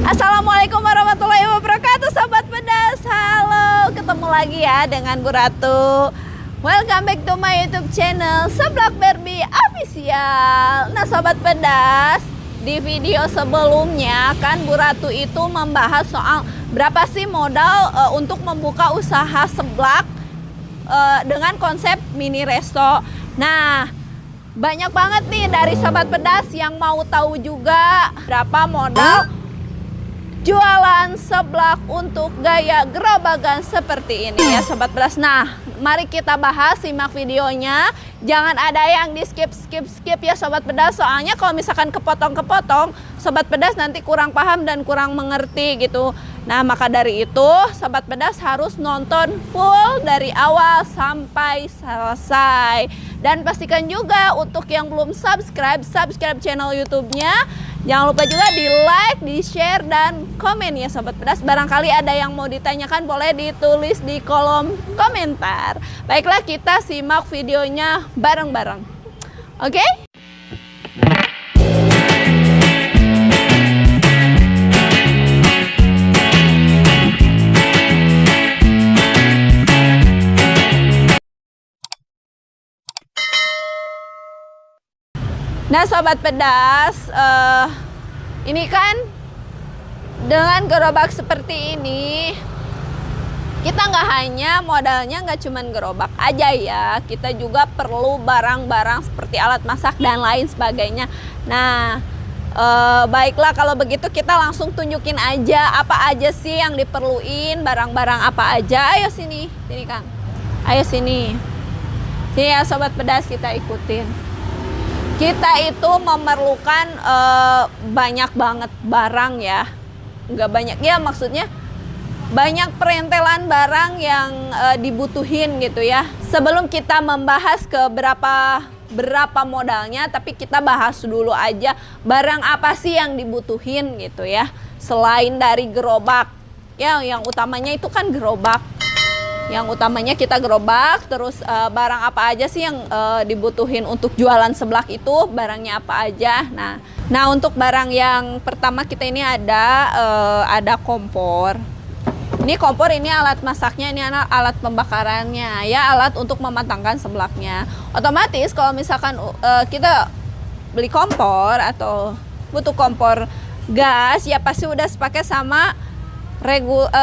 Assalamualaikum warahmatullahi wabarakatuh, Sobat Pedas. Halo, ketemu lagi ya dengan Bu Ratu. Welcome back to my YouTube channel Seblak Barbie Official. Nah Sobat Pedas, di video sebelumnya kan Bu Ratu itu membahas soal berapa sih modal untuk membuka usaha seblak dengan konsep mini resto. Nah, banyak banget nih dari Sobat Pedas yang mau tahu juga berapa modal jualan seblak untuk gaya gerobakan seperti ini ya Sobat Pedas. Nah, mari kita bahas, simak videonya. Jangan ada yang di skip ya Sobat Pedas. Soalnya kalau misalkan kepotong-kepotong, Sobat Pedas nanti kurang paham dan kurang mengerti gitu. Nah, maka dari itu Sobat Pedas harus nonton full dari awal sampai selesai. Dan pastikan juga untuk yang belum subscribe channel YouTube-nya. Jangan lupa juga di like, di share, dan komen ya Sobat Pedas. Barangkali ada yang mau ditanyakan boleh ditulis di kolom komentar. Baiklah, kita simak videonya bareng-bareng. Oke? Nah Sobat Pedas, ini kan dengan gerobak seperti ini, kita nggak hanya modalnya nggak cuman gerobak aja ya, kita juga perlu barang-barang seperti alat masak dan lain sebagainya. Nah, baiklah kalau begitu kita langsung tunjukin aja apa aja sih yang diperluin, barang-barang apa aja. Ayo sini Kang, ayo sini ya Sobat Pedas, kita ikutin. Kita itu memerlukan banyak banget barang ya, nggak banyak ya, maksudnya banyak perintelan barang yang dibutuhin gitu ya. Sebelum kita membahas ke berapa modalnya, tapi kita bahas dulu aja barang apa sih yang dibutuhin gitu ya. Selain dari gerobak ya, yang utamanya itu kan gerobak. Yang utamanya kita gerobak, terus barang apa aja sih yang dibutuhin untuk jualan seblak itu, barangnya apa aja. Nah untuk barang yang pertama kita ini ada kompor. Ini kompor, ini alat masaknya, ini alat pembakarannya ya, alat untuk mematangkan seblaknya. Otomatis kalau misalkan kita beli kompor atau butuh kompor gas ya pasti udah sepakai sama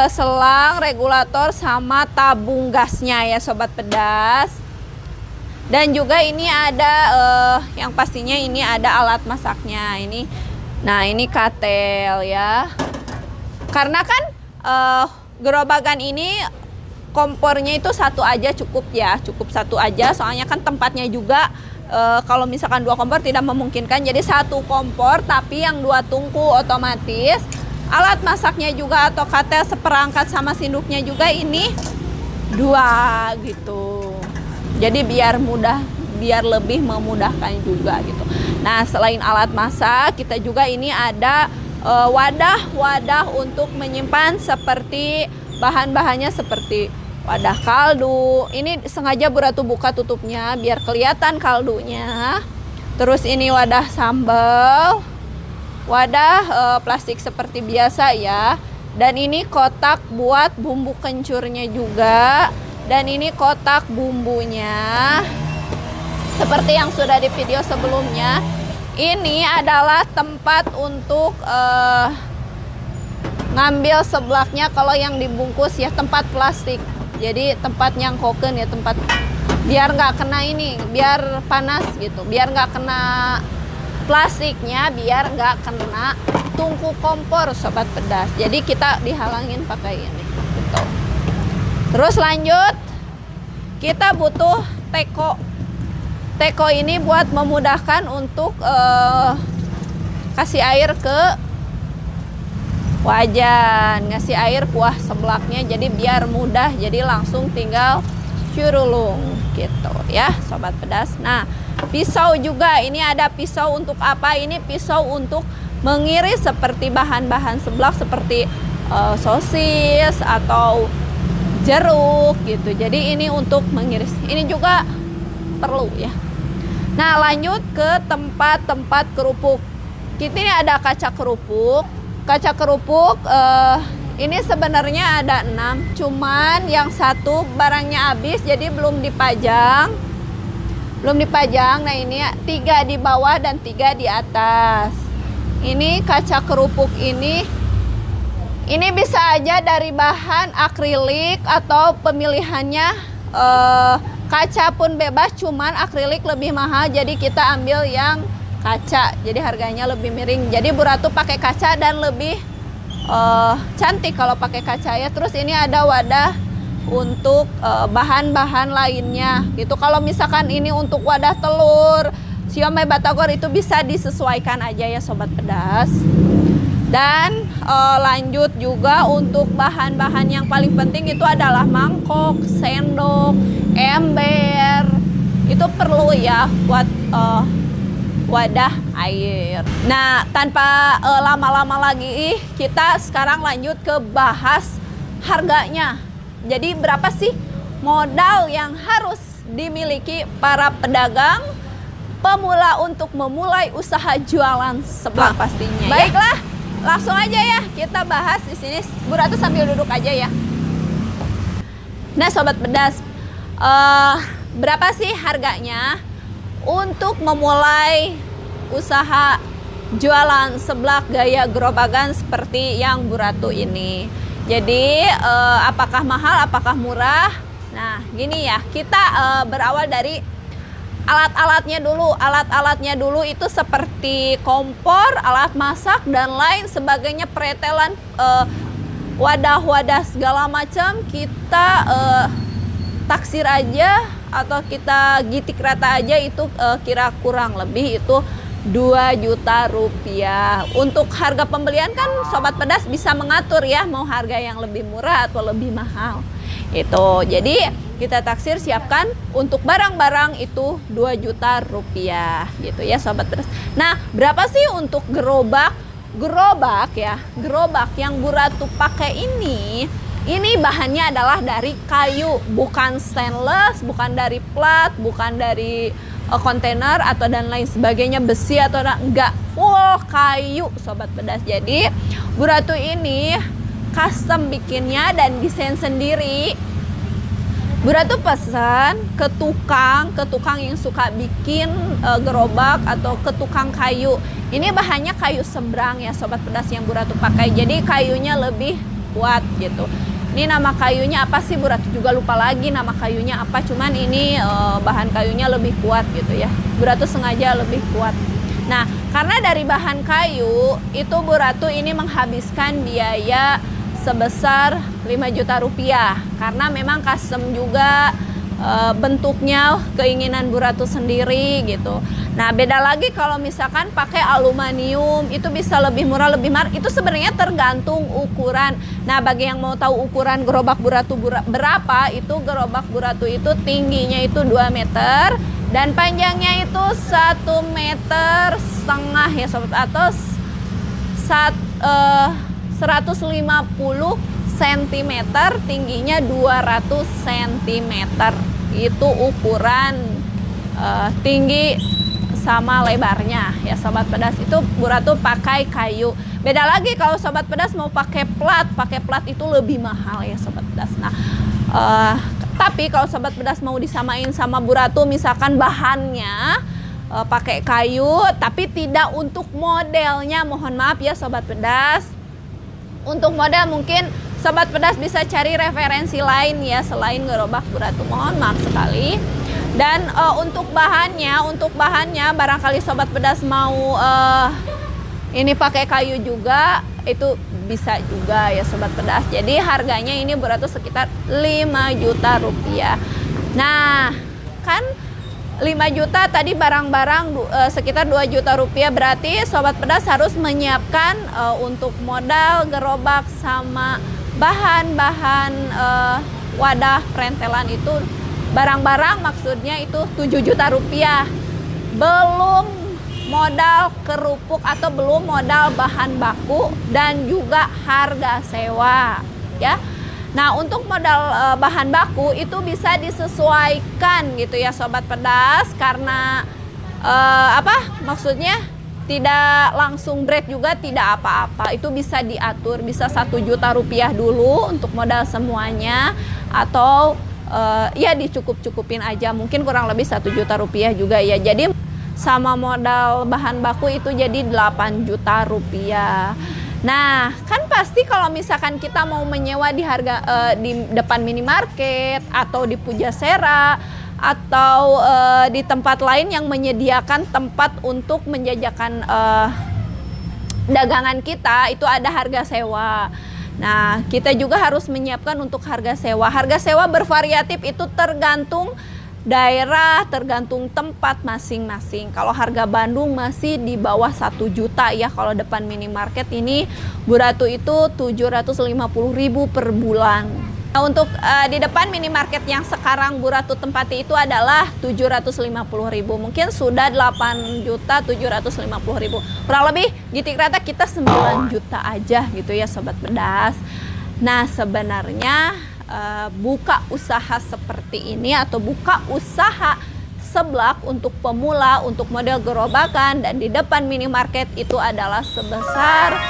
selang, regulator, sama tabung gasnya ya Sobat Pedas. Dan juga ini ada yang pastinya ini ada alat masaknya ini. Nah ini katel ya, karena kan gerobakan ini kompornya itu satu aja cukup ya, cukup satu aja, soalnya kan tempatnya juga kalau misalkan dua kompor tidak memungkinkan, jadi satu kompor tapi yang dua tungku. Otomatis alat masaknya juga atau katel seperangkat sama sinduknya juga ini dua gitu. Jadi biar lebih memudahkan juga gitu. Nah selain alat masak, kita juga ini ada wadah-wadah untuk menyimpan seperti bahan-bahannya, seperti wadah kaldu. Ini sengaja Bu Ratu buka tutupnya biar kelihatan kaldunya. Terus ini wadah sambal, wadah plastik seperti biasa ya. Dan ini kotak buat bumbu kencurnya juga. Dan ini kotak bumbunya, seperti yang sudah di video sebelumnya. Ini adalah tempat untuk ngambil seblaknya kalau yang dibungkus ya, tempat plastik. Jadi tempat nyangkoken ya, tempat biar nggak kena ini, biar panas gitu, biar nggak kena plastiknya, biar nggak kena tungku kompor Sobat Pedas. Jadi kita dihalangin pakai ini gitu. Terus lanjut, kita butuh teko. Teko ini buat memudahkan untuk kasih air ke wajan, ngasih air kuah seblaknya, jadi biar mudah, jadi langsung tinggal curulung gitu ya Sobat Pedas. Nah pisau juga, ini ada pisau untuk apa? Ini pisau untuk mengiris seperti bahan-bahan seblak seperti sosis atau jeruk gitu. Jadi ini untuk mengiris, ini juga perlu ya. Nah lanjut ke tempat-tempat kerupuk. Kita ini ada kaca kerupuk. kaca kerupuk ini sebenarnya ada 6, cuman yang satu barangnya habis jadi belum dipajang. Nah ini 3 di bawah dan 3 di atas. Ini kaca kerupuk ini bisa aja dari bahan akrilik atau pemilihannya kaca pun bebas, cuman akrilik lebih mahal jadi kita ambil yang kaca, jadi harganya lebih miring. Jadi Bu Ratu pakai kaca dan lebih cantik kalau pakai kaca ya. Terus ini ada wadah untuk bahan-bahan lainnya gitu. Kalau misalkan ini untuk wadah telur, siomay batagor itu bisa disesuaikan aja ya Sobat Pedas. Dan lanjut juga untuk bahan-bahan yang paling penting itu adalah mangkok, sendok, ember. Itu perlu ya buat wadah air. Nah, tanpa lama-lama lagi, kita sekarang lanjut ke bahas harganya. Jadi berapa sih modal yang harus dimiliki para pedagang pemula untuk memulai usaha jualan seblak pastinya. Baiklah, langsung aja ya kita bahas di sini. Bu Ratu sambil duduk aja ya. Nah, Sobat Pedas, berapa sih harganya untuk memulai usaha jualan seblak gaya gerobakan seperti yang Bu Ratu ini? Jadi apakah mahal, apakah murah? Nah gini ya, kita berawal dari alat-alatnya dulu. Alat-alatnya dulu itu seperti kompor, alat masak dan lain sebagainya, pretelan, wadah-wadah segala macam. Kita taksir aja atau kita gitik rata aja itu kira kurang lebih itu 2 juta rupiah. Untuk harga pembelian kan Sobat Pedas bisa mengatur ya, mau harga yang lebih murah atau lebih mahal itu. Jadi kita taksir siapkan untuk barang-barang itu 2 juta rupiah gitu ya Sobat Pedas. Nah berapa sih untuk gerobak ya, gerobak yang Bu Ratu pakai ini bahannya adalah dari kayu, bukan stainless, bukan dari plat, bukan dari kontainer atau dan lain sebagainya, besi atau enggak, full kayu Sobat Pedas. Jadi Bu Ratu ini custom bikinnya dan desain sendiri. Bu Ratu pesan ke tukang yang suka bikin gerobak atau ke tukang kayu. Ini bahannya kayu seberang ya Sobat Pedas yang Bu Ratu pakai, jadi kayunya lebih kuat gitu. Ini nama kayunya apa sih, Bu Ratu juga lupa lagi nama kayunya apa, cuman ini bahan kayunya lebih kuat gitu ya. Bu Ratu sengaja lebih kuat. Nah, karena dari bahan kayu itu Bu Ratu ini menghabiskan biaya sebesar 5 juta rupiah. Karena memang custom juga bentuknya, keinginan Bu Ratu sendiri gitu. Nah beda lagi kalau misalkan pakai aluminium, itu bisa lebih murah, lebih mahal. Itu sebenarnya tergantung ukuran. Nah bagi yang mau tahu ukuran gerobak Bu Ratu berapa, itu gerobak Bu Ratu itu tingginya itu 2 meter dan panjangnya itu 1,5 meter ya Sobat, atau 150 cm, tingginya 200 cm. Itu ukuran tinggi sama lebarnya ya Sobat Pedas. Itu Bu Ratu pakai kayu. Beda lagi kalau Sobat Pedas mau pakai plat itu lebih mahal ya Sobat Pedas. Nah tapi kalau Sobat Pedas mau disamain sama Bu Ratu, misalkan bahannya pakai kayu tapi tidak untuk modelnya, mohon maaf ya Sobat Pedas. Untuk model mungkin Sobat Pedas bisa cari referensi lain ya selain gerobak Bu Ratu, mohon maaf sekali. Dan untuk bahannya barangkali Sobat Pedas mau ini pakai kayu juga, itu bisa juga ya Sobat Pedas. Jadi harganya ini Bu Ratu sekitar 5 juta rupiah. Nah kan 5 juta tadi barang-barang sekitar 2 juta rupiah, berarti Sobat Pedas harus menyiapkan untuk modal gerobak sama bahan-bahan wadah prentelan itu, barang-barang maksudnya itu 7 juta rupiah. Belum modal kerupuk atau belum modal bahan baku dan juga harga sewa ya. Nah untuk modal bahan baku itu bisa disesuaikan gitu ya Sobat Pedas, karena maksudnya tidak langsung bread juga tidak apa-apa, itu bisa diatur, bisa 1 juta rupiah dulu untuk modal semuanya, atau ya dicukup-cukupin aja, mungkin kurang lebih 1 juta rupiah juga ya. Jadi sama modal bahan baku itu jadi 8 juta rupiah. Nah, kan pasti kalau misalkan kita mau menyewa di di depan minimarket atau di Pujasera atau di tempat lain yang menyediakan tempat untuk menjajakan dagangan kita, itu ada harga sewa. Nah, kita juga harus menyiapkan untuk harga sewa. Harga sewa bervariatif, itu tergantung daerah, tergantung tempat masing-masing. Kalau harga Bandung masih di bawah 1 juta ya, kalau depan minimarket ini Bu Ratu itu 750.000 per bulan. Nah, untuk di depan minimarket yang sekarang Bu Ratu tempati itu adalah 750.000. Mungkin sudah 8.750.000. Kurang lebih gitik rata kita 9 juta aja gitu ya Sobat Pedas. Nah, sebenarnya buka usaha seperti ini atau buka usaha seblak untuk pemula, untuk model gerobakan dan di depan minimarket itu adalah sebesar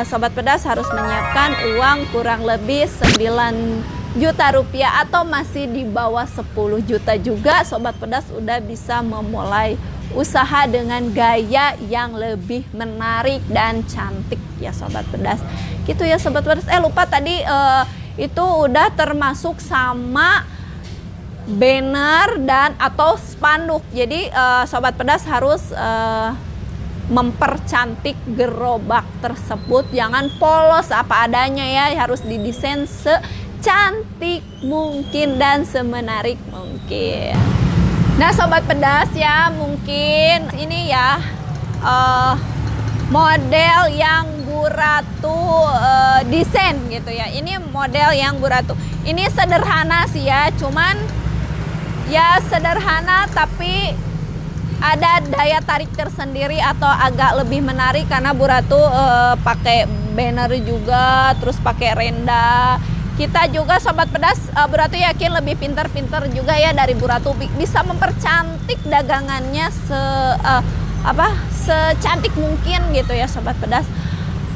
Sobat Pedas harus menyiapkan uang kurang lebih 9 juta rupiah atau masih di bawah 10 juta juga. Sobat Pedas udah bisa memulai usaha dengan gaya yang lebih menarik dan cantik ya Sobat Pedas. Gitu ya Sobat Pedas. Lupa tadi itu udah termasuk sama banner dan atau spanduk. Jadi Sobat Pedas harus mempercantik gerobak tersebut, jangan polos apa adanya ya, harus didesain secantik mungkin dan semenarik mungkin. Nah Sobat Pedas ya, mungkin ini ya model yang Bu Ratu desain gitu ya. Ini model yang Bu Ratu, ini sederhana sih ya, cuman ya sederhana tapi ada daya tarik tersendiri atau agak lebih menarik karena Bu Ratu pakai banner juga, terus pakai renda. Kita juga Sobat Pedas, Bu Ratu yakin lebih pintar-pintar juga ya dari Bu Ratu, bisa mempercantik dagangannya secantik mungkin gitu ya Sobat Pedas.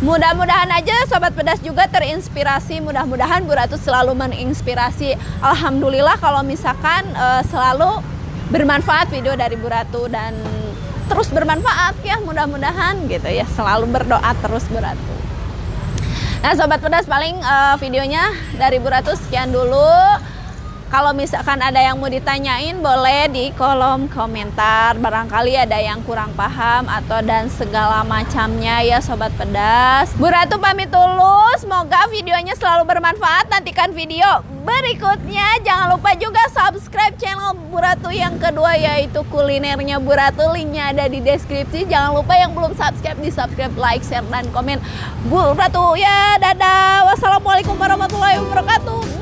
Mudah-mudahan aja Sobat Pedas juga terinspirasi, mudah-mudahan Bu Ratu selalu menginspirasi. Alhamdulillah kalau misalkan selalu bermanfaat video dari Bu Ratu dan terus bermanfaat ya, mudah-mudahan gitu ya, selalu berdoa terus Bu Ratu. Nah Sobat Pedas, paling videonya dari Bu Ratu sekian dulu. Kalau misalkan ada yang mau ditanyain boleh di kolom komentar, barangkali ada yang kurang paham atau dan segala macamnya ya Sobat Pedas. Bu Ratu pamit dulu, semoga videonya selalu bermanfaat. Nantikan video berikutnya. Jangan lupa juga subscribe channel Bu Ratu yang kedua, yaitu kulinernya Bu Ratu, linknya ada di deskripsi. Jangan lupa yang belum subscribe di subscribe, like, share, dan komen Bu Ratu ya. Dadah, wassalamualaikum warahmatullahi wabarakatuh.